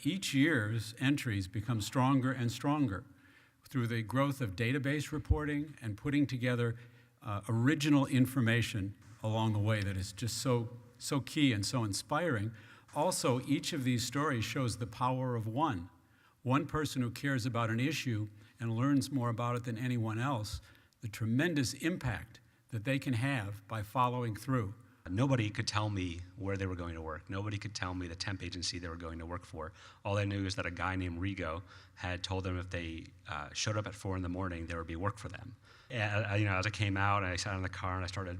each year's entries become stronger and stronger through the growth of database reporting and putting together original information along the way that is just so key and so inspiring. Also, each of these stories shows the power of one person who cares about an issue and learns more about it than anyone else, the tremendous impact that they can have by following through. Nobody could tell me where they were going to work. Nobody could tell me the temp agency they were going to work for. All I knew is that a guy named Rigo had told them if they showed up at 4 in the morning, there would be work for them. And, as I came out and I sat in the car and I started,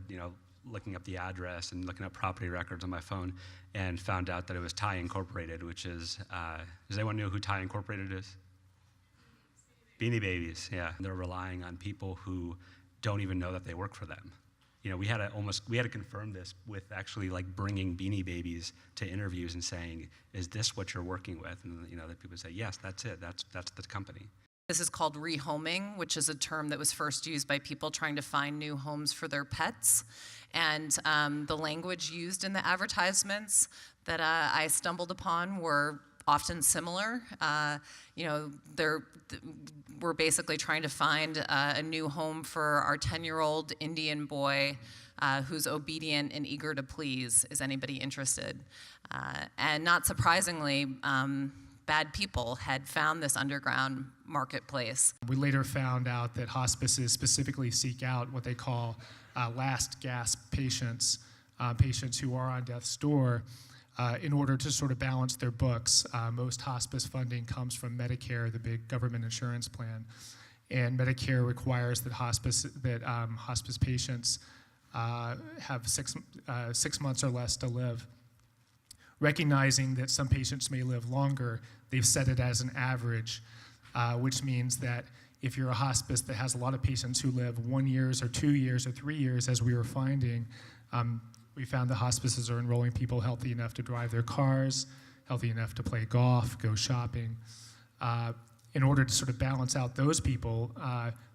looking up the address and looking up property records on my phone, and found out that it was Thai Incorporated, which is, does anyone know who Thai Incorporated is? Beanie Babies, yeah. They're relying on people who don't even know that they work for them. We had to confirm this with actually bringing Beanie Babies to interviews and saying, is this what you're working with? And the people say, yes, that's it, that's the company. This is called rehoming, which is a term that was first used by people trying to find new homes for their pets. And the language used in the advertisements that I stumbled upon were often similar. We're basically trying to find a new home for our 10-year-old Indian boy who's obedient and eager to please. Is anybody interested? And not surprisingly, bad people had found this underground marketplace. We later found out that hospices specifically seek out what they call last gasp patients, patients who are on death's door, in order to sort of balance their books. Most hospice funding comes from Medicare, the big government insurance plan, and Medicare requires that hospice patients have 6 months or less to live. Recognizing that some patients may live longer, they've set it as an average, which means that if you're a hospice that has a lot of patients who live 1 year or 2 years or 3 years, as we were finding, we found the hospices are enrolling people healthy enough to drive their cars, healthy enough to play golf, go shopping. In order to sort of balance out those people,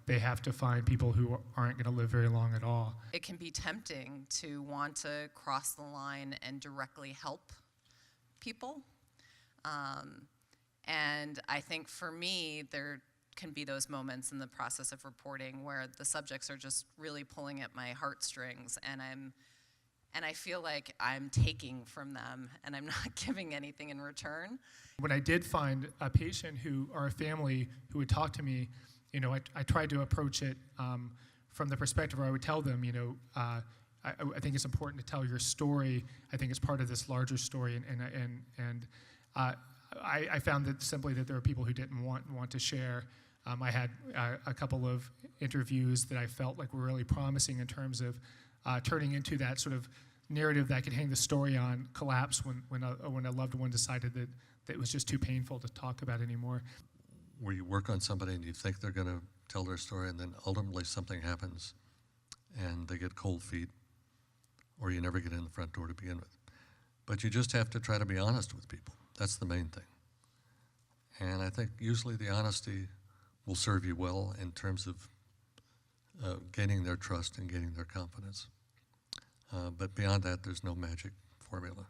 they have to find people who aren't going to live very long at all. It can be tempting to want to cross the line and directly help people. And I think for me, there can be those moments in the process of reporting where the subjects are just really pulling at my heartstrings, and I feel like I'm taking from them and I'm not giving anything in return. When I did find a patient or a family who would talk to me, I tried to approach it from the perspective where I would tell them, I think it's important to tell your story. I think it's part of this larger story, and I found that simply that there were people who didn't want to share. I had a couple of interviews that I felt like were really promising in terms of turning into that sort of narrative that I could hang the story on collapse when a loved one decided that it was just too painful to talk about anymore. Where you work on somebody and you think they're going to tell their story, and then ultimately something happens and they get cold feet, or you never get in the front door to begin with. But you just have to try to be honest with people. That's the main thing. And I think usually the honesty will serve you well in terms of gaining their trust and gaining their confidence. But beyond that, there's no magic formula.